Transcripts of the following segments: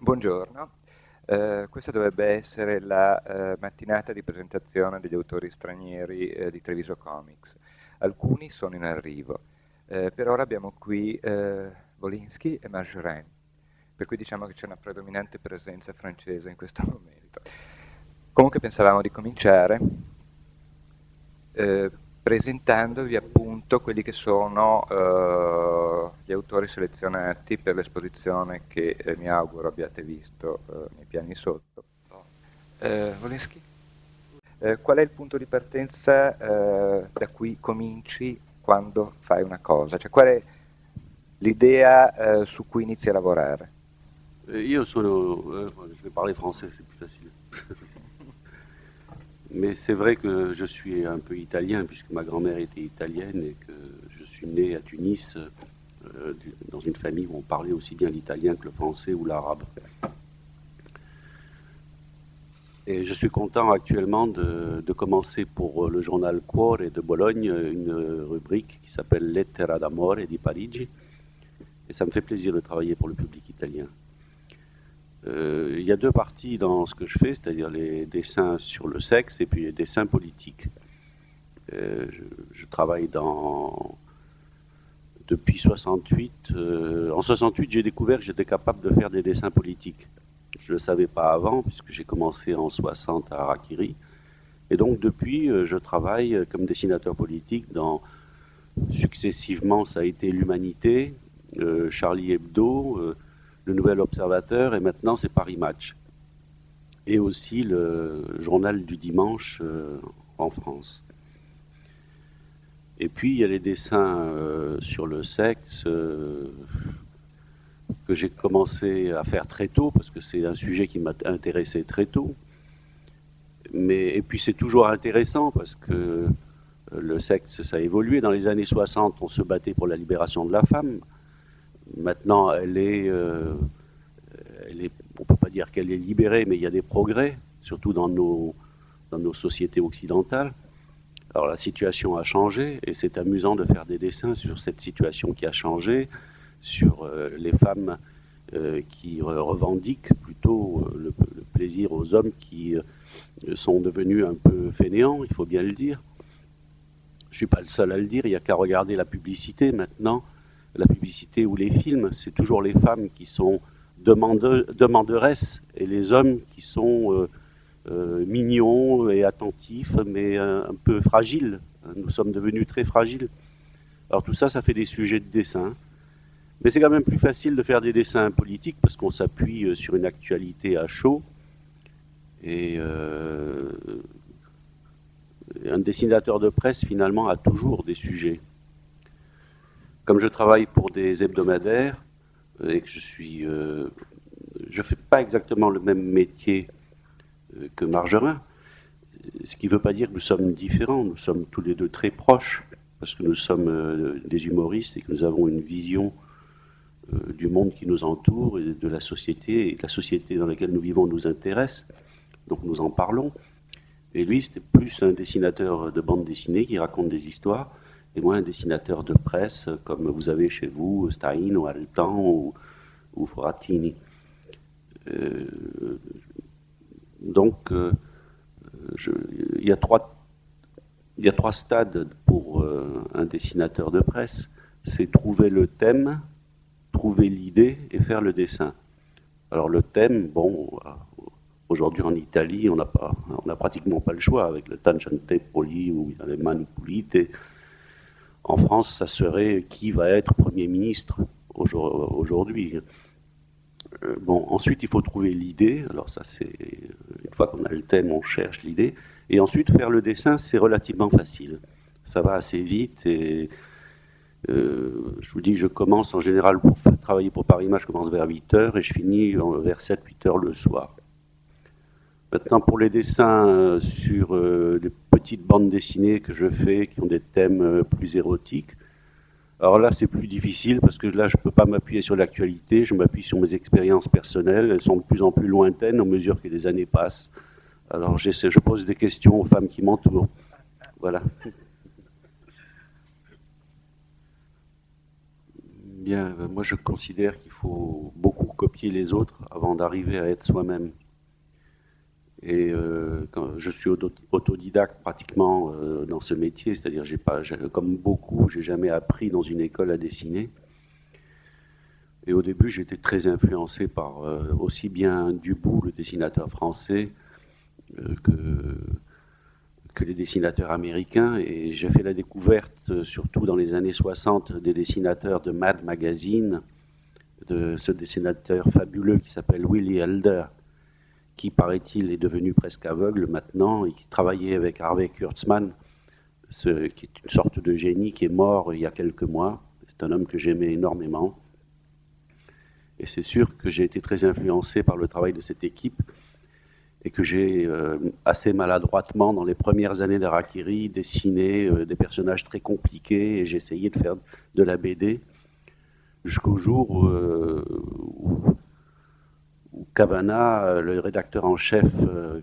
Buongiorno. Questa dovrebbe essere la mattinata di presentazione degli autori stranieri di Treviso Comics. Alcuni sono in arrivo. Per ora abbiamo qui Wolinski e Marjolaine, per cui diciamo che c'è una predominante presenza francese in questo momento. Comunque pensavamo di cominciare presentandovi appunto quelli che sono gli autori selezionati per l'esposizione che mi auguro abbiate visto nei piani sotto. Wolinski? Qual è il punto di partenza da cui cominci quando fai una cosa? Cioè, qual è l'idea su cui inizi a lavorare? Io sono, je vais parler français, c'est plus facile. Mais c'est vrai que je suis un peu italien, puisque ma grand-mère était italienne et que je suis né à Tunis, dans une famille où on parlait aussi bien l'italien que le français ou l'arabe. Et je suis content actuellement de commencer pour le journal Cuore de Bologne une rubrique qui s'appelle Lettera d'amore di Parigi. Et ça me fait plaisir de travailler pour le public italien. Il y a deux parties dans ce que je fais, c'est-à-dire les dessins sur le sexe et puis les dessins politiques. Je travaille depuis 68. En 68, j'ai découvert que j'étais capable de faire des dessins politiques. Je ne le savais pas avant, puisque j'ai commencé en 60 à Harakiri. Et donc depuis, je travaille comme dessinateur politique successivement, ça a été l'Humanité, Charlie Hebdo, le Nouvel Observateur, et maintenant c'est Paris Match. Et aussi le journal du dimanche en France. Et puis il y a les dessins sur le sexe que j'ai commencé à faire très tôt, parce que c'est un sujet qui m'a intéressé très tôt. Et puis c'est toujours intéressant, parce que le sexe, ça a évolué. Dans les années 60, on se battait pour la libération de la femme. Maintenant, on ne peut pas dire qu'elle est libérée, mais il y a des progrès, surtout dans nos sociétés occidentales. Alors la situation a changé, et c'est amusant de faire des dessins sur cette situation qui a changé, sur les femmes qui revendiquent plutôt le plaisir aux hommes qui sont devenus un peu fainéants, il faut bien le dire. Je ne suis pas le seul à le dire, il n'y a qu'à regarder la publicité maintenant. La publicité ou les films, c'est toujours les femmes qui sont demandeuresses et les hommes qui sont mignons et attentifs, mais un peu fragiles. Nous sommes devenus très fragiles. Alors tout ça, ça fait des sujets de dessin. Mais c'est quand même plus facile de faire des dessins politiques parce qu'on s'appuie sur une actualité à chaud. Et un dessinateur de presse, finalement, a toujours des sujets. Comme je travaille pour des hebdomadaires et que je fais pas exactement le même métier que Margerin, ce qui ne veut pas dire que nous sommes différents. Nous sommes tous les deux très proches parce que nous sommes des humoristes et que nous avons une vision du monde qui nous entoure et de la société, et la société dans laquelle nous vivons nous intéresse, donc nous en parlons. Et lui, c'était plus un dessinateur de bande dessinée qui raconte des histoires, et moi un dessinateur de presse, comme vous avez chez vous, Stein ou Altan ou Foratini. Donc, il y a trois stades pour un dessinateur de presse. C'est trouver le thème, trouver l'idée et faire le dessin. Alors le thème, bon, aujourd'hui en Italie, on n'a pratiquement pas le choix avec le tangente poli ou les mani pulite. En France, ça serait qui va être Premier ministre aujourd'hui. Bon, ensuite, il faut trouver l'idée. Alors ça, c'est une fois qu'on a le thème, on cherche l'idée. Et ensuite, faire le dessin, c'est relativement facile. Ça va assez vite et je vous dis, je commence en général pour travailler pour Paris Match, je commence vers 8h et je finis vers 7-8h le soir. Maintenant, pour les dessins sur les petites bandes dessinées que je fais, qui ont des thèmes plus érotiques, alors là, c'est plus difficile parce que là, je ne peux pas m'appuyer sur l'actualité, je m'appuie sur mes expériences personnelles, elles sont de plus en plus lointaines au mesure que les années passent. Alors je pose des questions aux femmes qui m'entourent. Voilà. Bien, moi je considère qu'il faut beaucoup copier les autres avant d'arriver à être soi-même. Et quand je suis autodidacte pratiquement dans ce métier, c'est-à-dire comme beaucoup, j'ai jamais appris dans une école à dessiner. Et au début, j'étais très influencé par aussi bien Dubout, le dessinateur français, que les dessinateurs américains. Et j'ai fait la découverte, surtout dans les années 60, des dessinateurs de Mad Magazine, de ce dessinateur fabuleux qui s'appelle Willy Elder, qui, paraît-il, est devenu presque aveugle maintenant, et qui travaillait avec Harvey Kurtzman, qui est une sorte de génie qui est mort il y a quelques mois. C'est un homme que j'aimais énormément. Et c'est sûr que j'ai été très influencé par le travail de cette équipe, et que j'ai assez maladroitement, dans les premières années d'Harakiri, dessiné des personnages très compliqués, et j'ai essayé de faire de la BD, jusqu'au jour où Cavana, le rédacteur en chef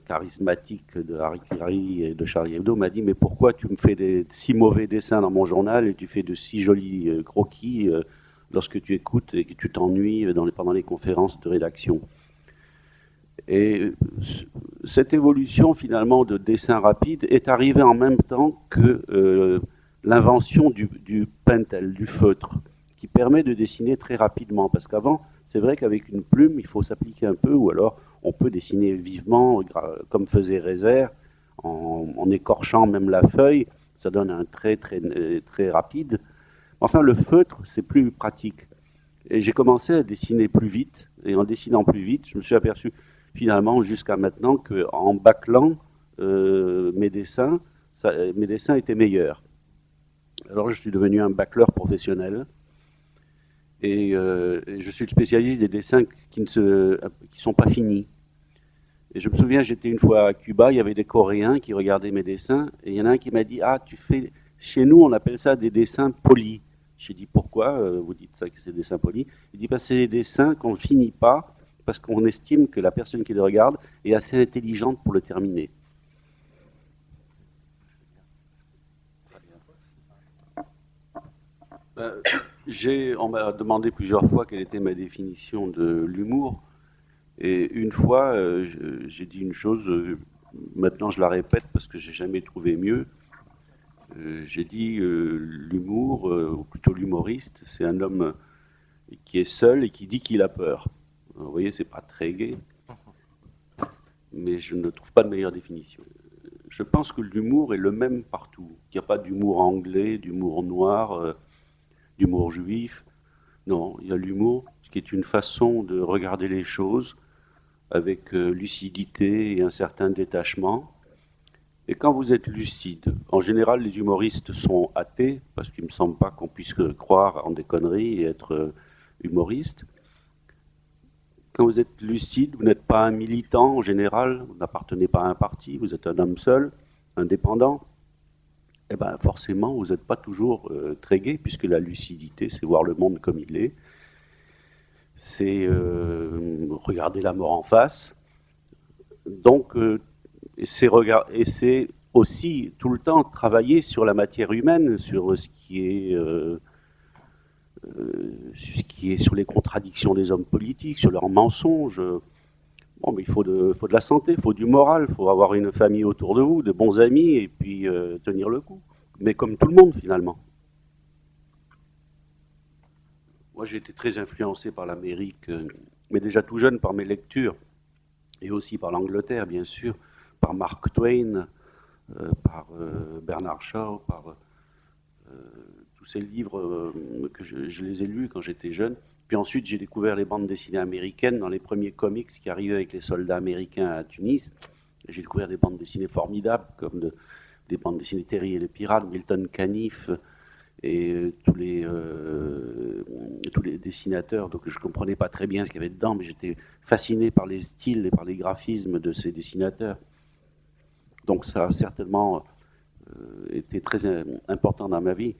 charismatique de Harakiri et de Charlie Hebdo, m'a dit « Mais pourquoi tu me fais de si mauvais dessins dans mon journal et tu fais de si jolis croquis lorsque tu écoutes et que tu t'ennuies pendant les conférences de rédaction ?» Et cette évolution finalement de dessin rapide est arrivée en même temps que l'invention du pentel, du feutre, qui permet de dessiner très rapidement. Parce qu'avant, c'est vrai qu'avec une plume, il faut s'appliquer un peu, ou alors on peut dessiner vivement, comme faisait Rézère, en écorchant même la feuille. Ça donne un trait très rapide. Enfin, le feutre, c'est plus pratique. Et j'ai commencé à dessiner plus vite, et en dessinant plus vite, je me suis aperçu finalement jusqu'à maintenant qu'en bâclant mes dessins étaient meilleurs. Alors je suis devenu un bâcleur professionnel, et je suis le spécialiste des dessins qui sont pas finis. Et je me souviens, j'étais une fois à Cuba, il y avait des Coréens qui regardaient mes dessins, et il y en a un qui m'a dit « Ah, chez nous on appelle ça des dessins polis ». J'ai dit « Pourquoi vous dites ça, que c'est des dessins polis ?» Il dit « C'est des dessins qu'on ne finit pas, parce qu'on estime que la personne qui le regarde est assez intelligente pour le terminer. » On m'a demandé plusieurs fois quelle était ma définition de l'humour. Et une fois, j'ai dit une chose, maintenant je la répète parce que j'ai jamais trouvé mieux. J'ai dit l'humour, ou plutôt l'humoriste, c'est un homme qui est seul et qui dit qu'il a peur. Vous voyez, c'est pas très gai, mais je ne trouve pas de meilleure définition. Je pense que l'humour est le même partout. Il n'y a pas d'humour anglais, d'humour noir, d'humour juif. Non, il y a l'humour qui est une façon de regarder les choses avec lucidité et un certain détachement. Et quand vous êtes lucide, en général les humoristes sont athées, parce qu'il ne me semble pas qu'on puisse croire en des conneries et être humoriste. Quand vous êtes lucide, vous n'êtes pas un militant en général, vous n'appartenez pas à un parti, vous êtes un homme seul, indépendant. Et bien forcément, vous n'êtes pas toujours très gai, puisque la lucidité, c'est voir le monde comme il est. C'est regarder la mort en face. Donc, et c'est aussi tout le temps travailler sur la matière humaine, sur ce qui est sur les contradictions des hommes politiques, sur leurs mensonges. Bon, mais il faut de la santé, il faut du moral, il faut avoir une famille autour de vous, de bons amis, et puis tenir le coup. Mais comme tout le monde, finalement. Moi, j'ai été très influencé par l'Amérique, mais déjà tout jeune par mes lectures, et aussi par l'Angleterre, bien sûr, par Mark Twain, par Bernard Shaw, par tous ces livres que je les ai lus quand j'étais jeune. Puis ensuite, j'ai découvert les bandes dessinées américaines dans les premiers comics qui arrivaient avec les soldats américains à Tunis. J'ai découvert des bandes dessinées formidables, comme des bandes dessinées Terry et les Pirates, Milton Caniff, et tous les dessinateurs. Donc je ne comprenais pas très bien ce qu'il y avait dedans, mais j'étais fasciné par les styles et par les graphismes de ces dessinateurs. Donc ça a certainement été très important dans ma vie.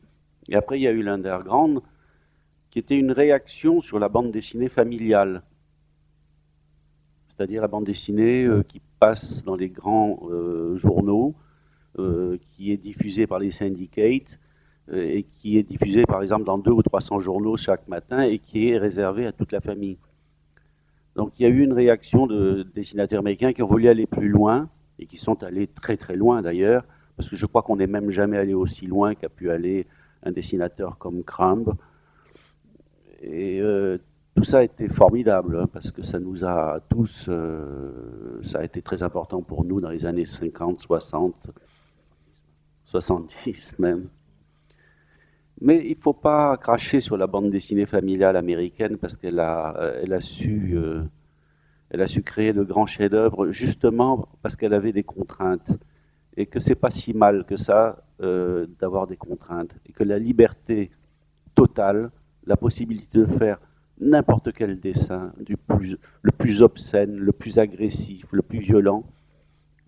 Et après, il y a eu l'Underground, qui était une réaction sur la bande dessinée familiale. C'est-à-dire la bande dessinée qui passe dans les grands journaux, qui est diffusée par les syndicates, et qui est diffusée par exemple dans 200 ou 300 journaux chaque matin, et qui est réservée à toute la famille. Donc il y a eu une réaction de dessinateurs américains qui ont voulu aller plus loin, et qui sont allés très très loin d'ailleurs, parce que je crois qu'on n'est même jamais allé aussi loin qu'a pu aller un dessinateur comme Crumb. Et tout ça a été formidable, hein, parce que ça nous a tous, ça a été très important pour nous dans les années 50, 60, 70 même. Mais il ne faut pas cracher sur la bande dessinée familiale américaine, parce qu'elle elle a su créer de grands chefs-d'œuvre, justement parce qu'elle avait des contraintes. Et que c'est pas si mal que ça d'avoir des contraintes. Et que la liberté totale, la possibilité de faire n'importe quel dessin, le plus obscène, le plus agressif, le plus violent,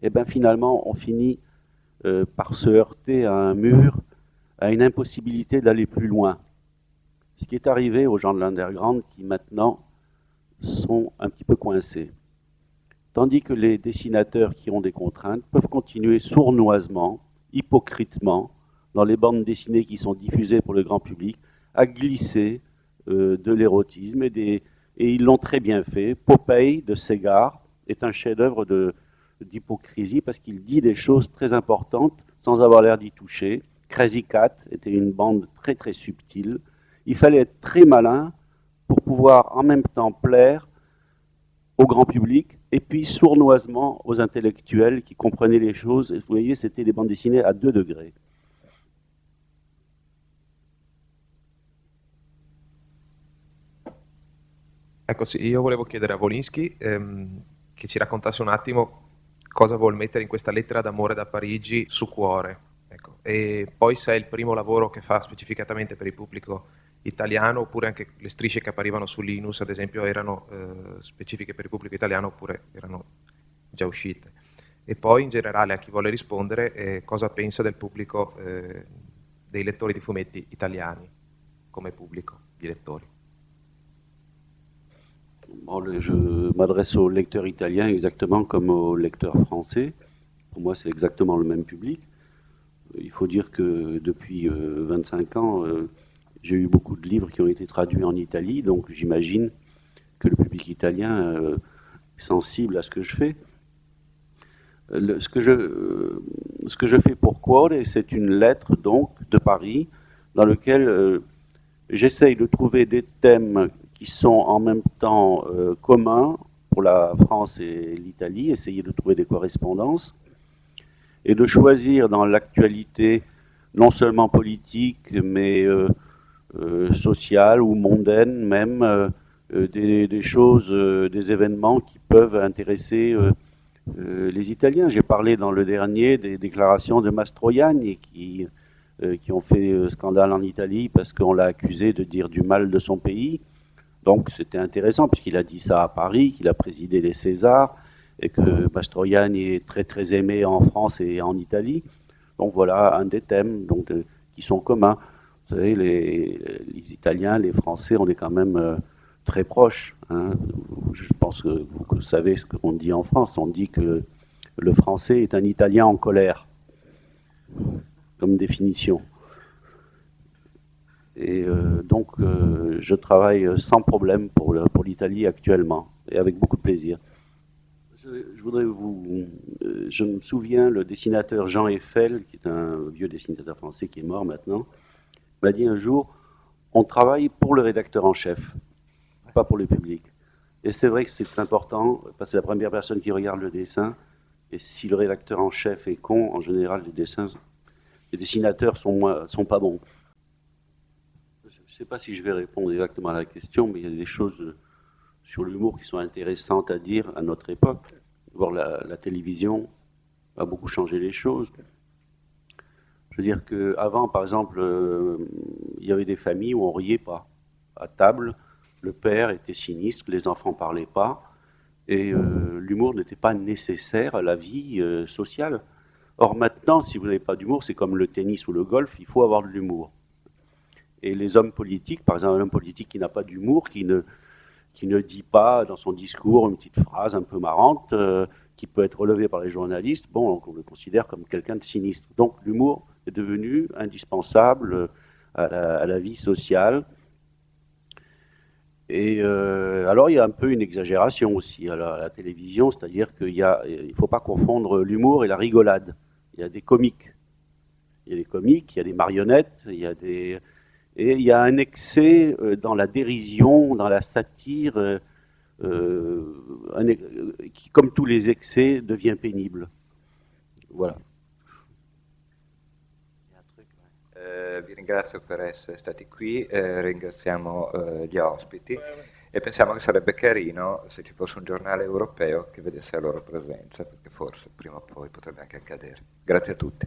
et bien finalement on finit par se heurter à un mur, à une impossibilité d'aller plus loin. Ce qui est arrivé aux gens de l'underground qui maintenant sont un petit peu coincés. Tandis que les dessinateurs qui ont des contraintes peuvent continuer sournoisement, hypocritement, dans les bandes dessinées qui sont diffusées pour le grand public, à glisser de l'érotisme, et ils l'ont très bien fait. Popeye de Segar est un chef-d'œuvre d'hypocrisie parce qu'il dit des choses très importantes sans avoir l'air d'y toucher. Crazy Cat était une bande très très subtile. Il fallait être très malin pour pouvoir en même temps plaire au grand public et puis sournoisement aux intellectuels qui comprenaient les choses. Et vous voyez, c'était des bandes dessinées à 2 degrés. Ecco, sì, io volevo chiedere a Wolinski che ci raccontasse un attimo cosa vuol mettere in questa lettera d'amore da Parigi su Cuore. Ecco. E poi se è il primo lavoro che fa specificatamente per il pubblico italiano, oppure anche le strisce che apparivano su Linus, ad esempio, erano specifiche per il pubblico italiano oppure erano già uscite. E poi in generale a chi vuole rispondere cosa pensa del pubblico dei lettori di fumetti italiani come pubblico di lettori. Bon, je m'adresse aux lecteurs italiens exactement comme aux lecteurs français. Pour moi, c'est exactement le même public. Il faut dire que depuis 25 ans, j'ai eu beaucoup de livres qui ont été traduits en Italie, donc j'imagine que le public italien est sensible à ce que je fais. Ce que je fais pour Cuore, c'est une lettre donc de Paris dans laquelle j'essaye de trouver des thèmes qui sont en même temps communs pour la France et l'Italie, essayer de trouver des correspondances, et de choisir dans l'actualité, non seulement politique, mais sociale ou mondaine même, des choses, des événements qui peuvent intéresser les Italiens. J'ai parlé dans le dernier des déclarations de Mastroianni qui ont fait scandale en Italie parce qu'on l'a accusé de dire du mal de son pays. Donc c'était intéressant puisqu'il a dit ça à Paris, qu'il a présidé les Césars et que Mastroianni est très très aimé en France et en Italie. Donc voilà un des thèmes donc, qui sont communs. Vous savez, les Italiens, les Français, on est quand même très proches. Hein. Je pense que vous savez ce qu'on dit en France. On dit que le Français est un Italien en colère, comme définition. Et donc, je travaille sans problème pour l'Italie actuellement, et avec beaucoup de plaisir. Je voudrais je me souviens, le dessinateur Jean Eiffel, qui est un vieux dessinateur français qui est mort maintenant, m'a dit un jour, on travaille pour le rédacteur en chef, pas pour le public. Et c'est vrai que c'est important, parce que c'est la première personne qui regarde le dessin, et si le rédacteur en chef est con, en général, les dessinateurs sont pas bons. Je ne sais pas si je vais répondre exactement à la question, mais il y a des choses sur l'humour qui sont intéressantes à dire à notre époque. Voir la télévision a beaucoup changé les choses. Je veux dire qu'avant, par exemple, il y avait des familles où on ne riait pas. À table, le père était sinistre, les enfants ne parlaient pas, et l'humour n'était pas nécessaire à la vie sociale. Or maintenant, si vous n'avez pas d'humour, c'est comme le tennis ou le golf, il faut avoir de l'humour. Et les hommes politiques, par exemple un homme politique qui n'a pas d'humour, qui ne dit pas dans son discours une petite phrase un peu marrante, qui peut être relevée par les journalistes, bon, on le considère comme quelqu'un de sinistre. Donc l'humour est devenu indispensable à la vie sociale. Et alors, il y a un peu une exagération aussi à la télévision, c'est-à-dire qu'il ne faut pas confondre l'humour et la rigolade. Il y a des comiques. Il y a des comiques, il y a des marionnettes, et il y a un excès dans la dérision, dans la satire, qui, comme tous les excès, devient pénible. Voilà. Vi ringrazio per essere stati qui, ringraziamo gli ospiti e pensiamo che sarebbe carino se ci fosse un giornale europeo che vedesse la loro presenza, perché forse prima o poi potrebbe anche accadere. Grazie a tutti.